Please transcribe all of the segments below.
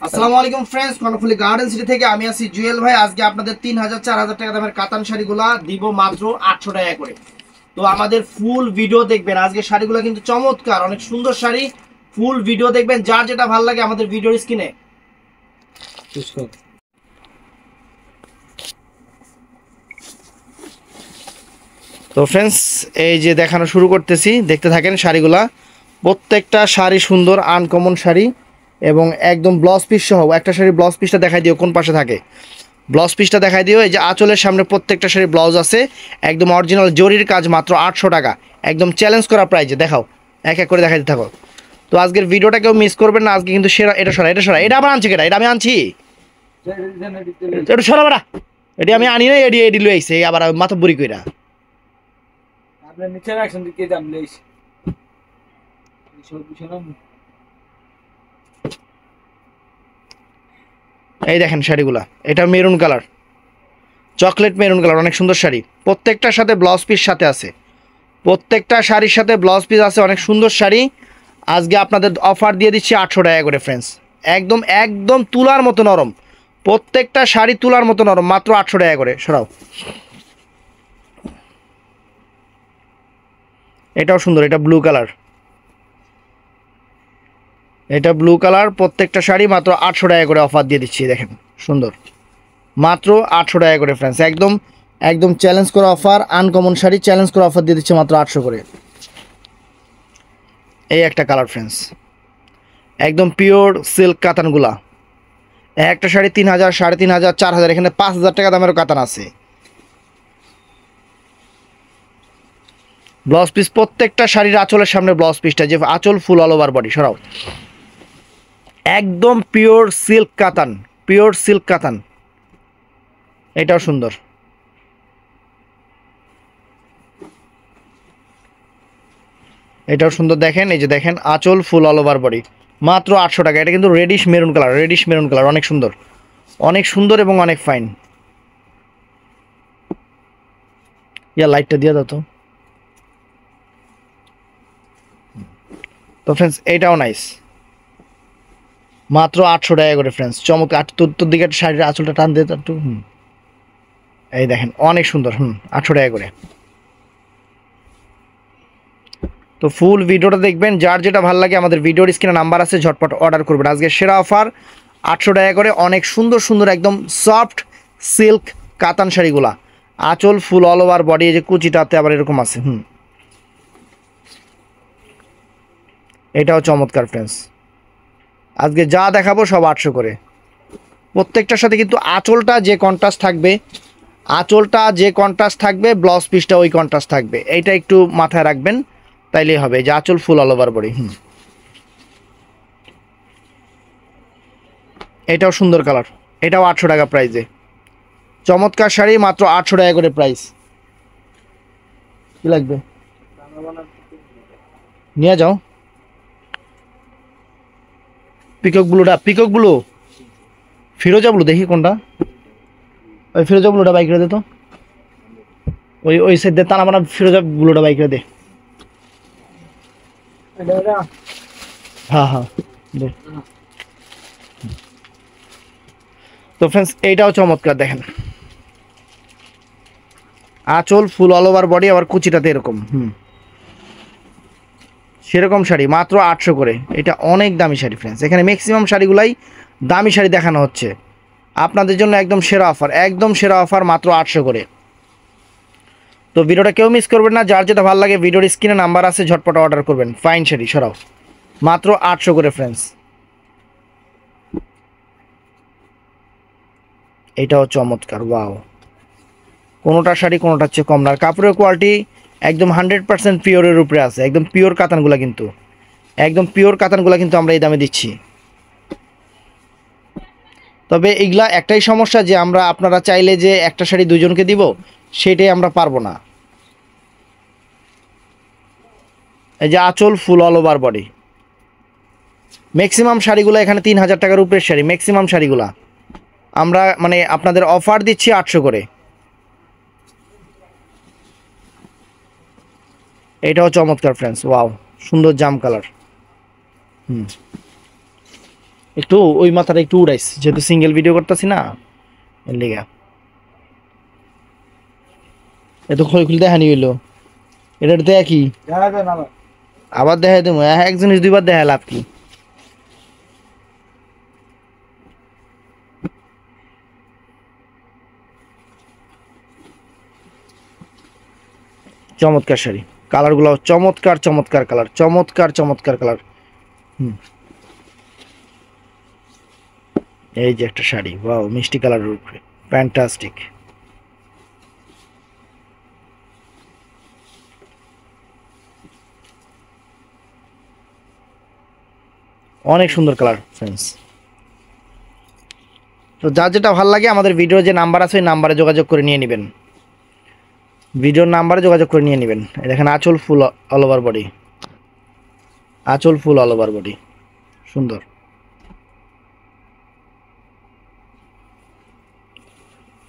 আসসালামু আলাইকুম friends, Karnaphuli garden city থেকে আমি আছি জুয়েল ভাই। আজকে আপনাদের 3000 4000 টাকা দামের কাতান শাড়িগুলা দিব মাত্র 800 টাকা করে। তো আমাদের ফুল ভিডিও দেখবেন, আজকে শাড়িগুলো কিন্তু চমৎকার, অনেক সুন্দর শাড়ি। ফুল ভিডিও দেখবেন, যার যেটা ভালো লাগে আমাদের ভিডিওর স্ক্রিনে। তো ফ্রেন্ডস, এই যে দেখানো শুরু করতেছি, দেখতে থাকেন শাড়িগুলা। প্রত্যেকটা শাড়ি সুন্দর, আনকমন শাড়ি এবং একদম ব্লাউজ পিস সহ। একটা শাড়ি ব্লাউজ পিসটা দেখাই দিও কোন পাশে থাকে, ব্লাউজ পিসটা দেখাই দিও। এই যে আঁচলের সামনে প্রত্যেকটা শাড়ি ব্লাউজ আছে, একদম অরিজিনাল জরির কাজ, মাত্র 800 টাকা, একদম চ্যালেঞ্জ করা প্রাইজে। দেখাও, এক এক করে দেখাইতে থাকো। তো আজকের ভিডিওটা কেউ মিস করবেন না, আজকে কিন্তু সেরা। এটা সরা, এটা সরা, এটা আবার আনছি কেটা, এটা আমি আনছি, এটা সরা বেড়া, এটি আমি আনি না, এডি এডি লই আইছে আবার মাথা বুড়ি কইরা। আপনার নিচে রাখছেন দিকে দাম লইস সব কিছু না। এই দেখেন শাড়িগুলা, এটা maroon colour, chocolate maroon colour, অনেক সুন্দর শাড়ি। প্রত্যেকটার সাথে ব্লাউজ পিস সাথে আছে, প্রত্যেকটা শাড়ির সাথে ব্লাউজ পিস আছে, অনেক সুন্দর শাড়ি। আজকে আপনাদের অফার দিয়ে দিচ্ছি 800 টাকা করে ফ্রেন্ডস। একদম একদম তুলার মতো নরম, প্রত্যেকটা শাড়ি তুলার মতো নরম, মাত্র 800 টাকা করে। সরাও, এটাও সুন্দর, এটা ব্লু কালার, এটা ব্লু কালার। প্রত্যেকটা শাড়ি মাত্র 800 টাকা করে অফার দিয়ে দিচ্ছি, দেখেন সুন্দর, মাত্র 800 টাকা করে ফ্রেন্ডস। একদম একদম চ্যালেঞ্জ করা অফার, আনকমন শাড়ি চ্যালেঞ্জ করা অফার দিয়ে দিচ্ছে মাত্র 800 করে। এই একটা কালার ফ্রেন্ডস, একদম পিওর সিল্ক কাতানগুলা। একটা শাড়ি 3000, 3500, 4000, এখানে 5000 টাকা দামেরও কাতান আছে। ব্লাউজ পিস, প্রত্যেকটা শাড়ির আঁচলের সামনে ব্লাউজ পিসটা, যে আঁচল ফুল অল ওভার বডি। সরাও, একদম পিওর সিল্ক কাতান, পিওর সিল্ক কাতান। এটাও সুন্দর, এটাও সুন্দর। দেখেন, এই যে দেখেন, আঁচল ফুল অল ওভার বডি, মাত্র 800 টাকা। এটা কিন্তু radish maroon colour, radish maroon colour, অনেক সুন্দর, অনেক সুন্দর এবং অনেক ফাইন। ইয়া লাইটটা দিয়ে দাও তো। তো ফ্রেন্ডস, এটাও নাইস, মাত্র 800 টাকা করে ফ্রেন্ডস। চমৎকার। তোর দিকে একটা শাড়ির আঁচলটা টান দিয়ে তো একটু। এই দেখেন, অনেক সুন্দর। 800 টাকা করে। তো ফুল ভিডিওটা দেখবেন, যার যেটা ভালো লাগে আমাদের ভিডিওর স্ক্রিনে নাম্বার আছে, ঝটপট অর্ডার করবেন। আজকে সেরা অফার 800 টাকা করে, অনেক সুন্দর সুন্দর একদম সফট সিল্ক কাতান শাড়িগুলা। আঁচল ফুল অল ওভার বডি, এই যে কুচিটাতে আবার এরকম আছে। এটাও চমৎকার ফ্রেন্ডস। আজকে যা দেখাবো সব 800 করে। প্রত্যেকটার সাথে কিন্তু আঁচলটা যে কন্ট্রাস্ট থাকবে, আঁচলটা যে কন্ট্রাস্ট থাকবে, ব্লাউজ পিসটা ওই কন্ট্রাস্ট থাকবে, এইটা একটু মাথায় রাখবেন, তাইলেই হবে। যে আঁচল ফুল অল ওভার বডি। এটাও সুন্দর কালার, এটাও 800 টাকা প্রাইসে। চমৎকার শাড়ি, মাত্র 800 টাকা করে প্রাইস। কি লাগবে নিয়ে যাও। পিকক ব্লুটা, পিকক ব্লু, ফিরোজা ব্লু, দেখি কোনটা। ওই ফিরোজা ব্লুটা বাইক রে দে তো, ওই ওই সাইড দে, তা না ফিরোজা ব্লুটা বাইক রে দে। হ্যাঁ হ্যাঁ দে। তো ফ্রেন্ডস, এইটাও চমৎকার, দেখেন আঁচল ফুল অল ওভার বডি, আবার কুচিটাতে এরকম। সেরকম শাড়ি মাত্র 800 করে। এটা অনেক দামি শাড়ি ফ্রেন্ডস, এখানে ম্যাক্সিমাম শাড়িগুলাই দামি শাড়ি দেখানো হচ্ছে। আপনাদের জন্য একদম সেরা অফার, একদম সেরা অফার, মাত্র 800 করে। তো ভিডিওটা কেউ মিস করবেন না, যার যেটা ভালো লাগে ভিডিওর স্ক্রিনে নাম্বার আছে, ঝটপট অর্ডার করবেন। ফাইন শাড়ি, সরাও, মাত্র 800 করে ফ্রেন্ডস। এটাও চমৎকার, ওয়াও। কোনোটা শাড়ি কোনোটার চেয়ে কম না, আর কাপড়ের কোয়ালিটি একদম 100% পিওরের উপরে আছে। একদম পিওর কাতানগুলা কিন্তু, একদম পিওর কাতানগুলা কিন্তু আমরা এই দামে দিচ্ছি। তবে এইগুলা একটাই সমস্যা, যে আমরা আপনারা চাইলে যে একটা শাড়ি দুজনকে দিব, সেটাই আমরা পারবো না। এই যে আঁচল ফুল অল ওভার বডি, ম্যাক্সিমাম শাড়িগুলো এখানে 3000 টাকার উপরের শাড়ি, ম্যাক্সিমাম শাড়িগুলা আমরা মানে আপনাদের অফার দিচ্ছি 800 করে। এটাও চমৎকার ফ্রেন্ডস, ওয়াও, সুন্দর জাম কালার। একটু ওই মাথাটা একটু উড়াইছি, যেহেতু সিঙ্গেল ভিডিও করতেছি না, এর লেগা এত খই খুলে দেখানি হইলো। এটার দেয়া কি দেখা যায় না আবার। আবার দেখাই দেবো, এক জিনিস দুইবার দেখা লাভ কি? চমৎকার শাড়ি, কালারগুলো চমৎকার চমৎকার কালার, চমৎকার চমৎকার কালার। হুম, এই যে একটা শাড়ি, ওয়াও, মিষ্টি কালারের উপরে, ফ্যান্টাস্টিক। অনেক সুন্দর কালার ফ্রেন্ডস। তো যার যেটা ভালো লাগে আমাদের ভিডিওর যে নাম্বার আছে ওই নাম্বারে যোগাযোগ করে নিয়ে নেবেন, ভিডিওর নাম্বারে যোগাযোগ করে নিয়ে নেবেন। দেখেন আঁচল ফুল অল ওভার বডি, আঁচল ফুল অল ওভার বডি, সুন্দর।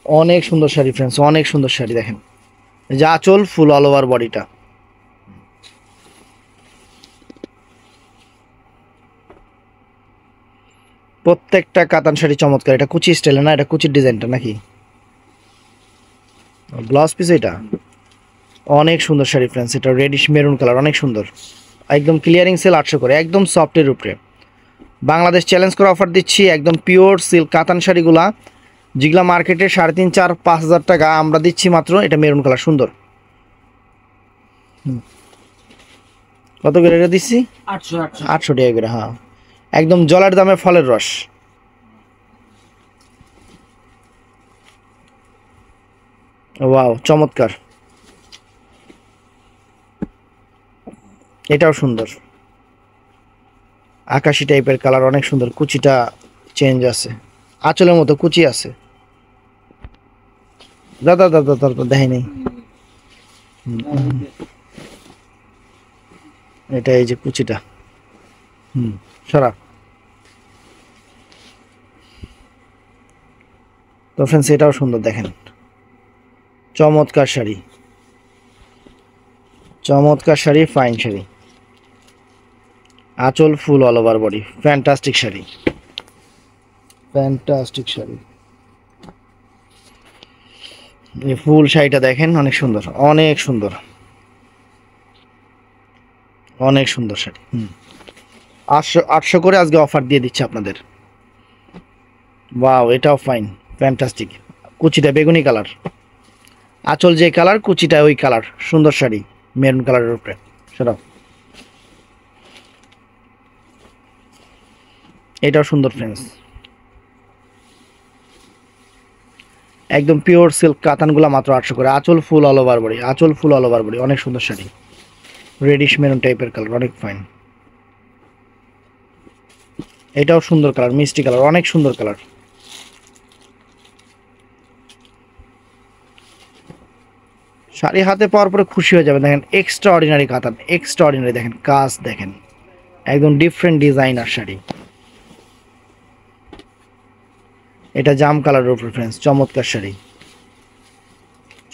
অনেক সুন্দর শাড়ি ফ্রেন্ডস, অনেক সুন্দর শাড়ি। দেখেন এই যে আঁচল ফুল অল ওভার বডিটা, প্রত্যেকটা কাতান শাড়ি চমৎকার। এটা কুচি স্টাইলে না, এটা কুচির ডিজাইনটা নাকি ব্লাউজ পিস? এটা অনেক সুন্দর শাড়ি ফ্রেন্ডস, এটা রেডিশ মেরুন কালার, অনেক সুন্দর। একদম ক্লিয়ারিং সেল 800 করে, একদম সফটের উপরে। বাংলাদেশ চ্যালেঞ্জ করে অফার দিচ্ছি, একদম পিওর সিল্ক কাতান শাড়িগুলা যেগুলা মার্কেটে 3,500 4,000 টাকা, আমরা দিচ্ছি মাত্র, এটা মেরুন কালার সুন্দর। কত করে এটা দিচ্ছি? 800 800 টাকা করে, হ্যাঁ, একদম জলের দামে ফলের রস। ওয়াও, চমৎকার। এটাও সুন্দর, আকাশি টাইপের কালার, অনেক সুন্দর। কুচিটা চেঞ্জ আছে, আঁচলের মতো কুচি আছে। দাদা দাদা দাদা দেখাই নেই। এটা এই যে কুচিটা, সরা। তো ফ্রেন্ডস এটাও সুন্দর, দেখেন চমৎকার শাড়ি, চমৎকার শাড়ি, ফাইন শাড়ি, আঁচল ফুল all over body, fantastic sari, fantastic sari. এই ফুল শাড়িটা দেখেন, অনেক সুন্দর, অনেক সুন্দর, অনেক সুন্দর শাড়ি। 800 করে আজকে অফার দিয়ে দিচ্ছে আপনাদের। ওয়াও, এটাও ফাইন, ফ্যান্টাস্টিক। কুচিটা বেগুনি কালার, আঁচল যে কালার, কুচিটা ওই কালার, সুন্দর শাড়ি মেরুন কালারের উপরে, সেটাও। এটাও সুন্দর ফ্রেন্ডস, একদম পিওর সিল্ক কাতানগুলো মাত্র 800 করে। আঁচল ফুল অল ওভার বডি, আঁচল ফুল অল ওভার বডি, অনেক সুন্দর শাড়ি, রেডিশ মেরুন টাইপের কালার, অনেক ফাইন। এটাও সুন্দর কালার, মিষ্টি কালার, অনেক সুন্দর কালার। শাড়ি হাতে পাওয়ার পরে খুশি হয়ে যাবে। দেখেন এক্সট্রা অর্ডিনারি কাতান, এক্সট্রা অর্ডিনারি, দেখেন কাজ দেখেন, একদম ডিফারেন্ট ডিজাইনার শাড়ি। এটা জাম কালারের উপর ফ্রেন্ডস, চমৎকার শাড়ি,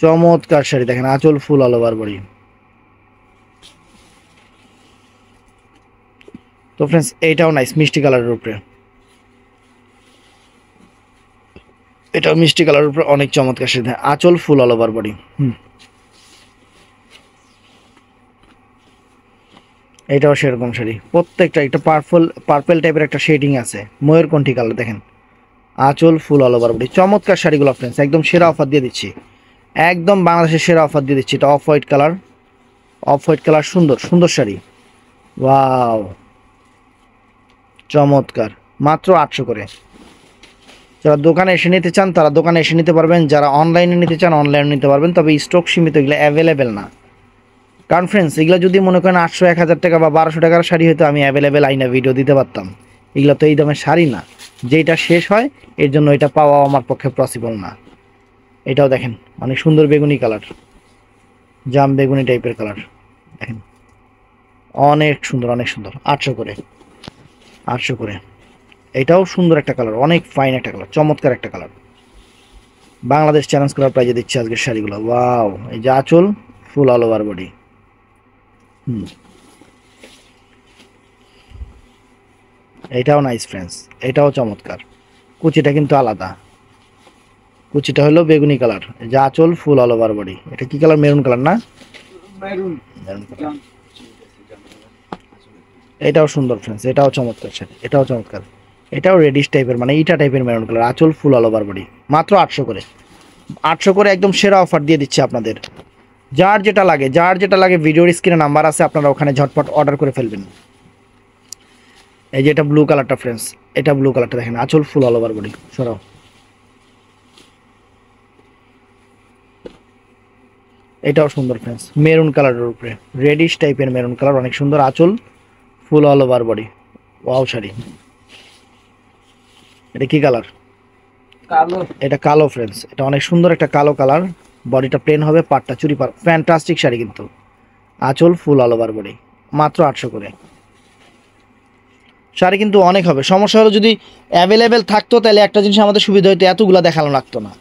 চমৎকার শাড়ি। দেখেন আঁচল ফুল অল ওভার বডি। তো ফ্রেন্ডস এইটাও নাইস, মিষ্টি কালারের উপরে, এটাও মিষ্টি কালারের উপরে, অনেক চমৎকার শাড়ি, আঁচল ফুল অল ওভার বডি। এটাও সেরকম শাড়ি, প্রত্যেকটা একটা পার্পল টাইপের একটা শেডিং আছে, ময়ূরকণ্ঠী কালার। দেখেন আঁচল ফুল অল ওভার বডি, চমৎকার শাড়িগুলো ফ্রেন্ডস, একদম সেরা অফার দিয়ে দিচ্ছি, একদম বাংলাদেশের সেরা অফার দিয়ে দিচ্ছি। এটা off white colour, off white colour, সুন্দর সুন্দর শাড়ি। ওয়াও, চমৎকার, মাত্র 800 করে। যারা দোকানে এসে নিতে চান তারা দোকানে এসে নিতে পারবেন, যারা অনলাইনে নিতে চান অনলাইনে নিতে পারবেন, তবে স্টক সীমিত, এগুলো অ্যাভেলেবেল না। কারণ ফ্রেন্ডস এগুলো যদি মনে করেন 800 1000 টাকা বা 1200 টাকার শাড়ি হয়তো আমি অ্যাভেলেবেল আইনা ভিডিও দিতে পারতাম। এগুলো তো এই দামের শাড়ি না, যেটা শেষ হয় এর জন্য এটা পাওয়া আমার পক্ষে পসিবল না। এটাও দেখেন অনেক সুন্দর বেগুনি কালার, জাম বেগুনি টাইপের কালার, দেখেন অনেক সুন্দর, অনেক সুন্দর। 800 করে, 800 করে। এটাও সুন্দর একটা কালার, অনেক ফাইন একটা কালার, চমৎকার একটা কালার। বাংলাদেশ চ্যালেঞ্জ করার প্রাইজে দিচ্ছে আজকের শাড়িগুলো। ওয়াও, এই যে আঁচল ফুল অল ওভার বডি। এটাও নাইস ফ্রেন্ডস, এটাও চমৎকার। কুচিটা কিন্তু আলাদা, কুচিটা হলো বেগুনি কালার, যা আঁচল ফুল অল ওভার বডি। এটা কি কালার? মেরুন কালার না? মেরুন। Maroon colour. এটাও সুন্দর ফ্রেন্ডস, এটাও চমৎকার শাড়ি, এটাও চমৎকার। এটাও রেডিশ টাইপের মানে ইটা টাইপের মেরুন কালার, আঁচল ফুল অল ওভার বডি। মাত্র 800 করে, 800 করে একদম সেরা অফার দিয়ে দিচ্ছে আপনাদের। যার যেটা লাগে, যার যেটা লাগে ভিডিওর স্ক্রিনে নাম্বার আছে, আপনারা ওখানে ঝটপট অর্ডার করে ফেলবেন। এই যে এটা ব্লু কালারটা ফ্রেন্ডস, এটা ব্লু কালারটা দেখেন, আঁচল ফুল অল ওভার বডি। সরাও। এটাও সুন্দর ফ্রেন্ডস, মেরুন কালারের উপরে রেডিশ টাইপের মেরুন কালার, অনেক সুন্দর, আঁচল ফুল all over body. Wow sari. এটা কি কালার? কালো। এটা কালো ফ্রেন্ডস, এটা অনেক সুন্দর একটা কালো কালার। বডিটা প্লেন হবে, পাটটা চুরি পার, ফ্যান্টাস্টিক শাড়ি কিন্তু। আঁচল ফুল অল ওভার বডি, মাত্র 800 করে। শাড়ি কিন্তু অনেক হবে। সমস্যা হলো যদি অ্যাভেলেবেল থাকতো তাহলে একটা জিনিস আমাদের সুবিধা হতো, এতগুলো দেখানো লাগতো না।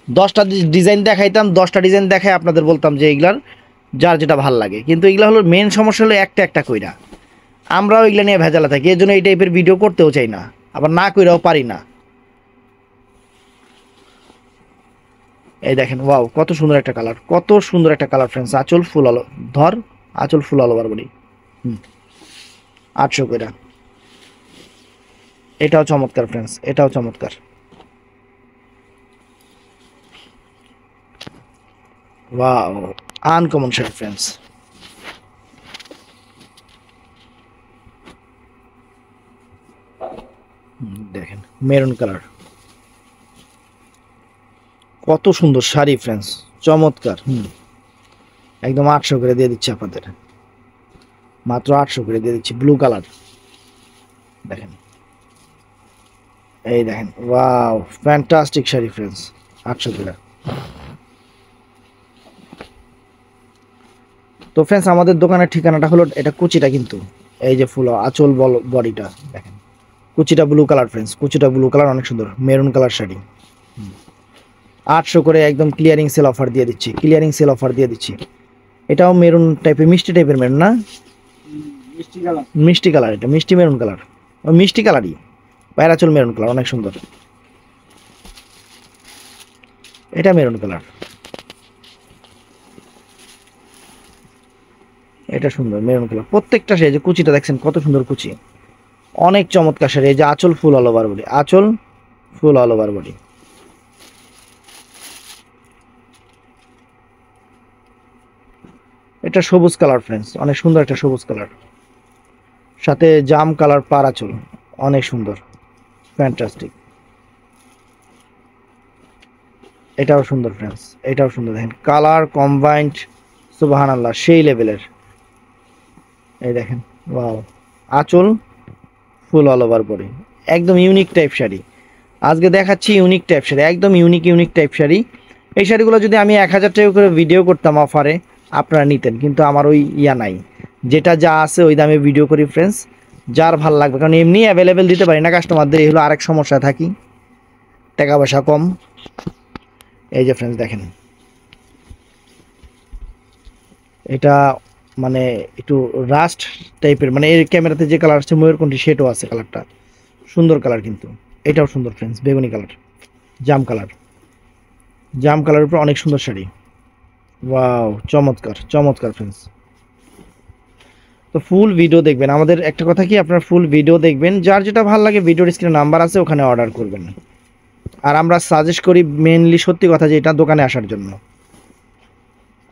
10টা ডিজাইন দেখাইতাম, 10টা ডিজাইন দেখাই আপনাদের বলতাম যে এইগুলার যার যেটা ভাল লাগে। কিন্তু এগুলো হলো মেন সমস্যা হলো একটা একটা কইরা, আমরাও এগুলো নিয়ে ভেজালা থাকি, এই জন্য এই টাইপের ভিডিও করতেও চাই না, আবার না কইরাও পারি না। এই দেখেন, ওয়াও কত সুন্দর একটা কালার, কত সুন্দর একটা কালার ফ্রেন্ডস। আঁচল ফুল আলো ধর, আঁচল ফুল আলো বলি। 800 কইরা। এটাও চমৎকার ফ্রেন্ডস, এটাও চমৎকার। Wow, uncommon sari friends. দেখেন মেরুন কালার, কত সুন্দর শাড়ি ফ্রেন্ডস, চমৎকার। একদম 800 করে দিয়ে দিচ্ছি আপনাদের, মাত্র 800 করে দিয়ে দিচ্ছি। ব্লু কালার দেখেন, এই দেখেন, ওয়াও ফ্যান্টাস্টিক শাড়ি ফ্রেন্ডস, 800 করে। তো ফ্রেন্ডস আমাদের দোকানের ঠিকানাটা হলো, এটা কুচিটা কিন্তু এই যে ফুল আঁচল বডিটা দেখেন, কুচিটা ব্লু কালার ফ্রেন্ডস, কুচিটা ব্লু কালার, অনেক সুন্দর মেরুন কালার শাড়ি। 800 করে একদম ক্লিয়ারিং সেল অফার দিয়ে দিচ্ছি, ক্লিয়ারিং সেল অফার দিয়ে দিচ্ছি। এটাও মেরুন টাইপের, মিষ্টি টাইপের মেরুন না? মিষ্টি কালার। মিষ্টি কালার, এটা মিষ্টি মেরুন কালার, মিষ্টি কালারই, পায়রা চুল মেরুন কালার, অনেক সুন্দর। এটা মেরুন কালার, এটা সুন্দর মেরুন কালার। প্রত্যেকটা শাড়ি যে কুচিটা দেখছেন কত সুন্দর কুচি, অনেক চমৎকার শাড়ি। এই যে আঁচল ফুল অল ওভার বডি, আঁচল ফুল অল ওভার বডি। এটা সবুজ কালার ফ্রেন্ডস, অনেক সুন্দর একটা সবুজ কালার, সাথে জাম কালার পার আঁচল, অনেক সুন্দর, ফ্যান্টাস্টিক। এটাও সুন্দর ফ্রেন্ডস, এটাও সুন্দর, দেখেন কালার কম্বাইন্ড, সুবহানাল্লাহ সেই লেভেলের। এই দেখেন, ওয়াও, আঁচল ফুল অল ওভার বডি, একদম ইউনিক টাইপ শাড়ি। আজকে দেখাচ্ছি ইউনিক টাইপ শাড়ি, একদম ইউনিক টাইপ শাড়ি। এই শাড়িগুলো যদি আমি 1000 টাকা করে ভিডিও করতাম অফারে, আপনারা নিতেন, কিন্তু আমার ওই ইয়া নাই, যেটা যা আছে ওই দামে ভিডিও করি ফ্রেন্ডস, যার ভাল লাগবে। কারণ এমনি অ্যাভেলেবেল দিতে পারি না কাস্টমারদের, এই হলো আরেক সমস্যা থাকি, টাকা পয়সা কম। এই যে ফ্রেন্ডস দেখেন, এটা মানে একটু রাস্ট টাইপের, মানে এই ক্যামেরাতে যে কালার আছে ময়ূরকণ্ঠী সেটাও আছে, কালারটা সুন্দর কালার কিন্তু। এটাও সুন্দর ফ্রেন্ডস, বেগুনি কালার, জাম কালার, জাম কালারের উপর অনেক সুন্দর শাড়ি। ওয়াও, চমৎকার চমৎকার ফ্রেন্ডস। তো ফুল ভিডিও দেখবেন, আমাদের একটা কথা কি, আপনার ফুল ভিডিও দেখবেন, যার যেটা ভালো লাগে ভিডিওর স্ক্রিনে নাম্বার আছে, ওখানে অর্ডার করবেন। আর আমরা সাজেস্ট করি মেনলি সত্যি কথা যেটা দোকানে আসার জন্য।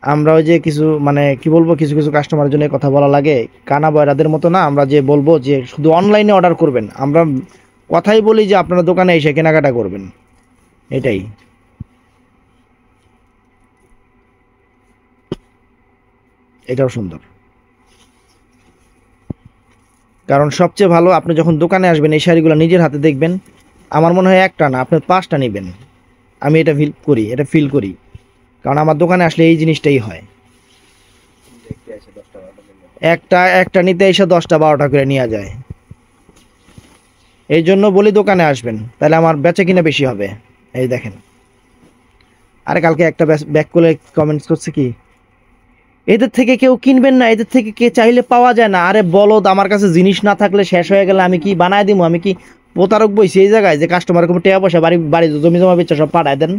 আমরা ওই যে কিছু মানে কি বলবো, কিছু কিছু কাস্টমারের জন্য কথা বলা লাগে, কানা বয়রাদের মতো না, আমরা যে বলবো যে শুধু অনলাইনে অর্ডার করবেন, আমরা কথাই বলি যে আপনারা দোকানে এসে কেনাকাটা করবেন, এটাই। এটাও সুন্দর, কারণ সবচেয়ে ভালো আপনি যখন দোকানে আসবেন এই শাড়িগুলো নিজের হাতে দেখবেন, আমার মনে হয় একটা না আপনার 5টা নেবেন। আমি এটা ফিল করি, কারণ আমার দোকানে আসলে এই জিনিসটাই হয়, একটা নিতে এসে 10টা 12টা করে নিয়ে যায়। এই জন্য বলি দোকানে আসবেন, তাহলে আমার বেচা কিনা বেশি হবে। এই দেখেন, আরে কালকে একটা ব্যাক করে কমেন্টস করছে কি, এদের থেকে কেউ কিনবেন না, এদের থেকে কে চাইলে পাওয়া যায় না। আরে বলদ, আমার কাছে জিনিস না থাকলে শেষ হয়ে গেলে আমি কি বানায় দিব? আমি কি প্রতারক বইছি এই জায়গায় যে কাস্টমার কোনো টাকা পয়সা বাড়ি বাড়ি জমি জমা বেচা সব পাঠায় দেন?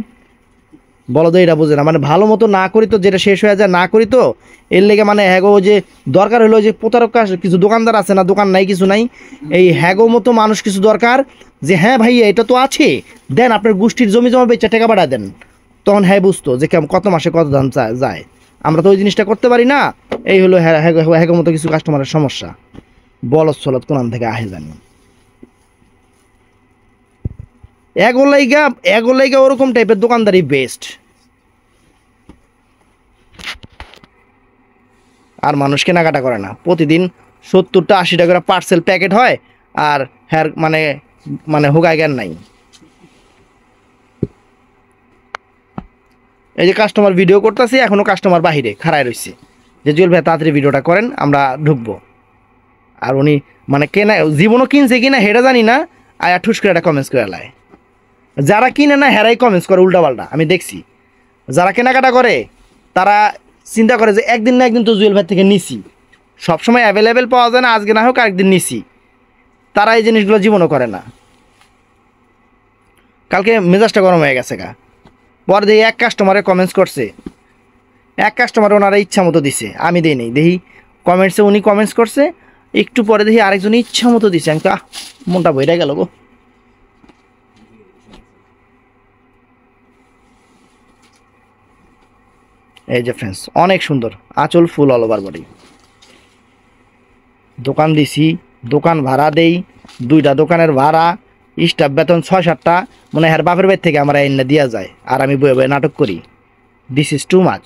বলদ এটা বুঝে না, মানে ভালো মতো না করি তো যেটা শেষ হয়ে যায় না করি তো এর লেগে মানে হ্যাগো যে দরকার হলো যে প্রতারক কিছু দোকানদার আছে না, দোকান নাই কিছু নাই, এই হ্যাগো মতো মানুষ কিছু দরকার যে হ্যাঁ ভাই এটা তো আছে, দেন আপনার গোষ্ঠীর জমি জমা বেচা টাকা পাঠায় দেন। তখন হ্যাঁ বুঝতো যে কত মাসে কত দাম যায়। আমরা তো ওই জিনিসটা করতে পারি না। এই হলো হ্যাগো মতো কিছু কাস্টমারের সমস্যা। বলদ সলদ কোন থেকে আহে জানি। এগোলাইগা ওরকম টাইপের দোকানদারি বেস্ট। আর মানুষ কেনাকাটা করে না। প্রতিদিন 70টা 80টা করে পার্সেল প্যাকেট হয়, আর হ্যার মানে মানে হুগায় জ্ঞান নাই। এই যে কাস্টমার ভিডিও করতেছি, এখনো কাস্টমার বাহিরে খাড়ায় রয়েছে যে জুয়েল ভাই তাড়াতাড়ি ভিডিওটা করেন, আমরা ঢুকবো। আর উনি মানে কেনা জীবনও কিনছে কিনা হেটা জানি না, আয়া ঠুস করে একটা কমেন্টস করে লায়। যারা কিনে না হেরাই কমেন্টস করে উল্টাপাল্টা, আমি দেখছি। যারা কেনাকাটা করে তারা চিন্তা করে যে একদিন না একদিন তো জুয়েল ভাই থেকে নিছি, সবসময় অ্যাভেলেবেল পাওয়া যায় না, আজকে না হোক আরেকদিন নিছি। তারা এই জিনিসগুলো জীবনও করে না। কালকে মেজাজটা গরম হয়ে গেছে গা। পরে দেখি এক কাস্টমারে কমেন্টস করছে, এক কাস্টমার ওনারা ইচ্ছা মতো দিছে, আমি দিই নেই। দেখি কমেন্টসে উনি কমেন্টস করছে, একটু পরে দেখি আরেকজন ইচ্ছা মতো দিছে। আমি মনটা বইরা গেল গো। এই যে ফ্রেন্ডস অনেক সুন্দর আঁচল, ফুল অল ওভার বডি। দোকান দিছি, দোকান ভাড়া দেই, 2টা দোকানের ভাড়া, স্টাফ বেতন 6-7টা, মানে হ্যার বাপের বাড়ি থেকে আমার এনে দেওয়া যায়, আর আমি বয়ে বয়ে নাটক করি। This is too much.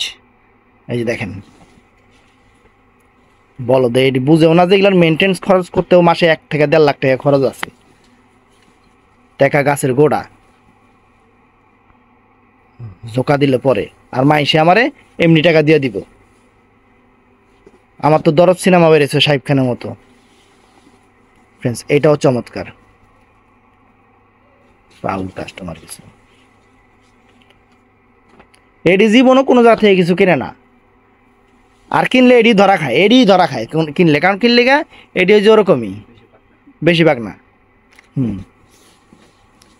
এই যে দেখেন বলো দে, এটি বুঝেও না যে এগুলোর মেনটেন্স খরচ করতেও মাসে 1 থেকে 1.5 লাখ টাকা খরচ আছে। টাকা গাছের গোড়া জোকা দিলে পরে, আর মাইসে আমারে এমনি টাকা দিয়ে দিব। আমার তো দরদ সিনেমা বেরিয়েছে শাহিব খানের মতো। ফ্রেন্ডস এটাও চমৎকার। পাউল কাস্টমার কিছু এডি জীবনও কোনো জায়গা থেকে কিছু কিনে না, আর কিনলে এডি ধরা খায়, কিনলে। কারণ কিনলে গা এডি হচ্ছে ওরকমই, বেশিরভাগ না।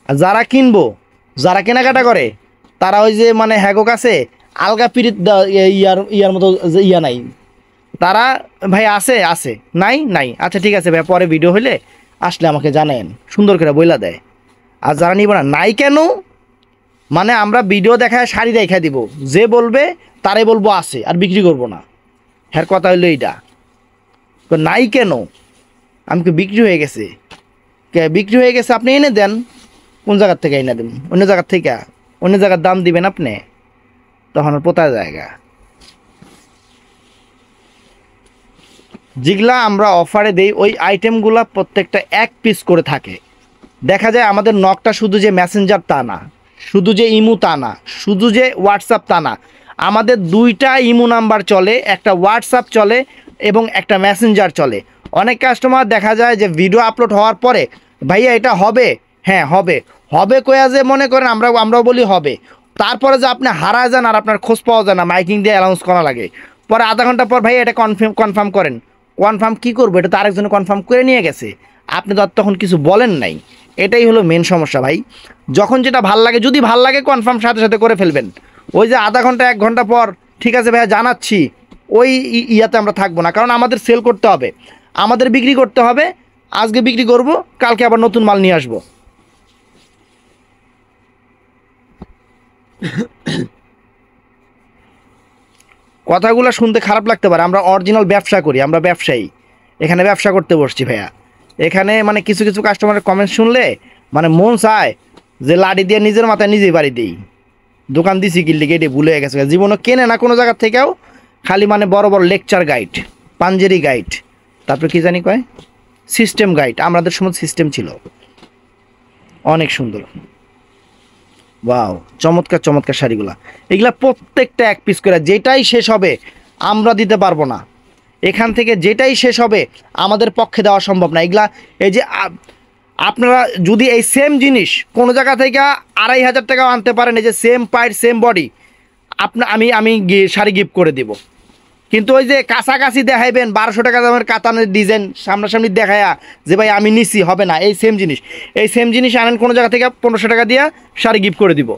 আর যারা কিনবো, যারা কেনাকাটা করে, তারা ওই যে মানে হ্যাগো কাছে আলগা পিরিত ইয়ার মতো ইয়া নাই। তারা ভাই আছে আছে, নাই নাই, আচ্ছা ঠিক আছে ভাই পরে ভিডিও হইলে আসলে আমাকে জানেন, সুন্দর করে বইলা দেয়। আর যারা নিব না, নাই কেন মানে আমরা ভিডিও দেখায় শাড়ি দেখা দিব, যে বলবে তারাই বলবো আছে, আর বিক্রি করব না। হ্যার কথা হইলো এইটা, নাই কেন আমি বিক্রি হয়ে গেছে, বিক্রি হয়ে গেছে আপনি এনে দেন। কোন জায়গার থেকে এনে দেন? অন্য জায়গার থেকে, অন্য জায়গার দাম দিবেন আপনি, তখন পোতা জায়গা। যেগুলা আমরা অফারে দেই ওই আইটেমগুলা প্রত্যেকটা 1 পিস করে থাকে। দেখা যায় আমাদের নকটা শুধু যে মেসেঞ্জার তা না, শুধু যে ইমু তা না, শুধু যে হোয়াটসঅ্যাপ তা না, আমাদের 2টা ইমু নাম্বার চলে, একটা হোয়াটসঅ্যাপ চলে এবং একটা মেসেঞ্জার চলে। অনেক কাস্টমার দেখা যায় যে ভিডিও আপলোড হওয়ার পরে ভাইয়া এটা হবে, হ্যাঁ হবে, হবে কয়া যে মনে করেন আমরাও বলি হবে, তারপরে যে আপনি হারা যান আর আপনার খোঁজ পাওয়া যায় না, মাইকিং দিয়ে অ্যানাউন্স করা লাগে। পরে আধা ঘন্টা পর ভাইয়া এটা কনফার্ম করেন। কনফার্ম কী করবো? এটা তো আরেকজনে কনফার্ম করে নিয়ে গেছে, আপনি তো তখন কিছু বলেন নাই। এটাই হলো মেন সমস্যা ভাই। যখন যেটা ভাল লাগে, যদি ভাল লাগে কনফার্ম সাথে সাথে করে ফেলবেন। ওই যে আধা ঘন্টা 1 ঘন্টা পর ঠিক আছে ভাইয়া জানাচ্ছি, ওই ইয়াতে আমরা থাকবো না। কারণ আমাদের সেল করতে হবে, আমাদের বিক্রি করতে হবে। আজকে বিক্রি করব, কালকে আবার নতুন মাল নিয়ে আসবো। কথাগুলো শুনতে খারাপ লাগতে পারে, আমরা অরিজিনাল ব্যবসা করি, আমরা ব্যবসায়ী, এখানে ব্যবসা করতে বসছি ভাইয়া। এখানে মানে কিছু কিছু কাস্টমারের কমেন্ট শুনলে মানে মন চায় যে লাড়ি দিয়ে নিজের মাথায় নিজেই বাড়ি দিই। দোকান দিছি কিনলে এটি ভুলে গেছে, জীবনও কেনে না কোনো জায়গার থেকেও, খালি মানে বড় বড় লেকচার গাইড, পাঞ্জেরি গাইড, তারপরে কি জানি কয় সিস্টেম গাইড। আমাদের সময় সিস্টেম ছিল। অনেক সুন্দর, ওয়াও, চমৎকার চমৎকার শাড়িগুলা। এগুলা প্রত্যেকটা 1 পিস করে, যেটাই শেষ হবে আমরা দিতে পারবো না। এখান থেকে যেটাই শেষ হবে আমাদের পক্ষে দেওয়া সম্ভব না। এগুলা এই যে আপনারা যদি এই সেম জিনিস কোনো জায়গা থেকে 2500 টাকাও আনতে পারেন, এই যে সেম পাইট সেম বডি, আমি শাড়ি গিফট করে দেব। কিন্তু ওই যে কাছাকাছি দেখাইবেন 1200 টাকা দামের কাতানের ডিজাইন সামনাসামনি দেখায়া যে ভাই আমি নিছি, হবে না। এই সেম জিনিস আনেন কোনো জায়গা থেকে 1500 টাকা দিয়া শাড়ি গিফট করে দিব,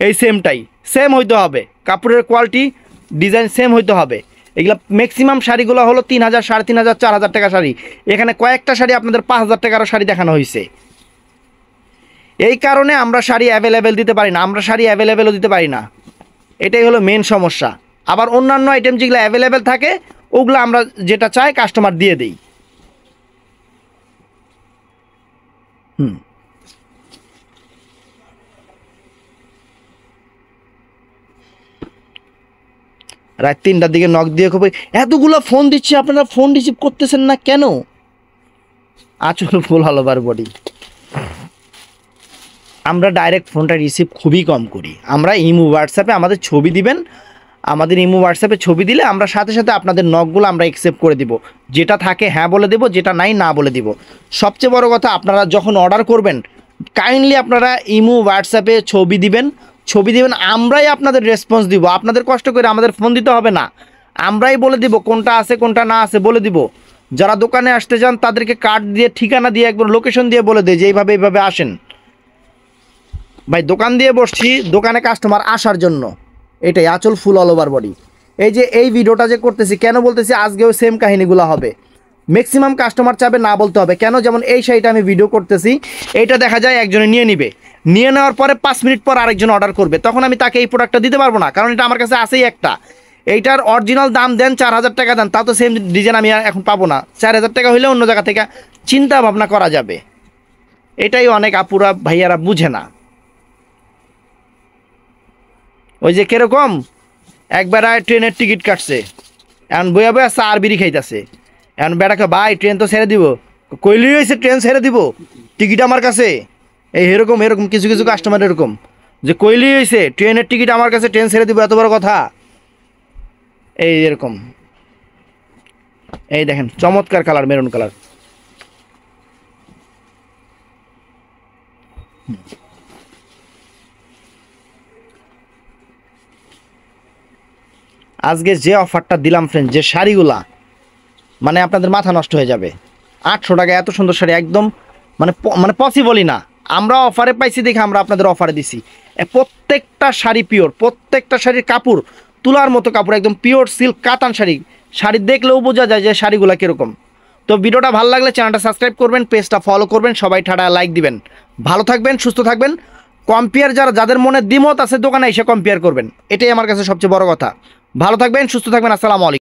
এই সেমটাই সেম হইতে হবে, কাপড়ের কোয়ালিটি ডিজাইন সেম হইতে হবে। এগুলো ম্যাক্সিমাম শাড়িগুলো হলো 3000, 3500, 4000 টাকা শাড়ি। এখানে কয়েকটা শাড়ি আপনাদের 5000 টাকারও শাড়ি দেখানো হয়েছে। এই কারণে আমরা শাড়ি অ্যাভেলেবেল দিতে পারি না, আমরা শাড়ি অ্যাভেলেবেলও দিতে পারি না, এটাই হলো মেন সমস্যা। আবার অন্যান্য আইটেম যেগুলো অ্যাভেলেবেল থাকে ওগুলো আমরা যেটা চাই কাস্টমার দিয়ে দিই। রাত 3টার দিকে নক দিয়ে খুব এতগুলো ফোন দিচ্ছি, আপনারা ফোন রিসিভ করতেছেন না কেন? আচল ফুল হলো বার বডি। আমরা ডাইরেক্ট ফোনটা রিসিভ খুবই কম করি। আমরা ইমো হোয়াটসঅ্যাপে আমাদের ছবি দিবেন, আমাদের ইমো হোয়াটসঅ্যাপে ছবি দিলে আমরা সাথে সাথে আপনাদের নকগুলো আমরা অ্যাকসেপ্ট করে দিব। যেটা থাকে হ্যাঁ বলে দেব, যেটা নাই না বলে দিব। সবচেয়ে বড় কথা, আপনারা যখন অর্ডার করবেন কাইন্ডলি আপনারা ইমো হোয়াটসঅ্যাপে ছবি দিবেন, আমরাই আপনাদের রেসপন্স দিব। আপনাদের কষ্ট করে আমাদের ফোন দিতে হবে না, আমরাই বলে দিব কোনটা আছে কোনটা না আছে বলে দিব। যারা দোকানে আসতে চান তাদেরকে কার্ড দিয়ে ঠিকানা দিয়ে একবার লোকেশন দিয়ে বলে দেয় যে এইভাবে আসেন। ভাই দোকান দিয়ে বসছি দোকানে কাস্টমার আসার জন্য, এটাই আঁচল ফুল অল ওভার বডি। এই যে এই ভিডিওটা যে করতেছি কেন বলতেছি, আজকেও সেম কাহিনীগুলো হবে। ম্যাক্সিমাম কাস্টমার চাবে না বলতে হবে কেন, যেমন এই শাড়িটা আমি ভিডিও করতেছি, এইটা দেখা যায় একজনে নিয়ে নিবে, নিয়ে নেওয়ার পরে 5 মিনিট পর আরেকজন অর্ডার করবে, তখন আমি তাকে এই প্রোডাক্টটা দিতে পারবো না, কারণ এটা আমার কাছে আছেই একটা। এইটার অরিজিনাল দাম দেন 4000 টাকা দেন, তা তো সেম ডিজাইন আমি এখন পাবো না। 4000 টাকা হলে অন্য জায়গা থেকে চিন্তা ভাবনা করা যাবে। এটাই অনেক আপুরা ভাইয়ারা বুঝে না। ওই যে কিরকম একবার ট্রেনের টিকিট কাটছে, এখন বইয়া বইয়া চা আর বিড়ি খাইতেছে, এখন বেটাকে ভাই ট্রেন তো ছেড়ে দিব, কইলি হয়েছে ট্রেন ছেড়ে দিব, টিকিট আমার কাছে। এই এরকম কিছু কিছু কাস্টমার এরকম যে কইলি হয়েছে ট্রেনের টিকিট আমার কাছে, ট্রেন ছেড়ে দিব, এত বড় কথা। এই এরকম, এই দেখেন চমৎকার কালার, মেরুন কালার। আজকে যে অফারটা দিলাম ফ্রেন্ড, যে শাড়িগুলা মানে আপনাদের মাথা নষ্ট হয়ে যাবে। 800 টাকা এত সুন্দর শাড়ি একদম মানে পসিবলই না। আমরা অফারে পাইছি দেখে আমরা আপনাদের অফারে দিছি। প্রত্যেকটা শাড়ি পিওর, প্রত্যেকটা শাড়ির কাপড় তুলার মতো কাপড়, একদম পিওর সিল্ক কাতান শাড়ি দেখলেও বোঝা যায় যে শাড়িগুলো কীরকম। তো ভিডিওটা ভালো লাগলে চ্যানেলটা সাবস্ক্রাইব করবেন, পেজটা ফলো করবেন, সবাই ঠাডা লাইক দিবেন। ভালো থাকবেন, সুস্থ থাকবেন। কম্পেয়ার যাদের মনে দ্বিমত আছে দোকানে এসে কম্পেয়ার করবেন, এটাই আমার কাছে সবচেয়ে বড় কথা। ভালো থাকবেন, সুস্থ থাকবেন, আসসালামু আলাইকুম।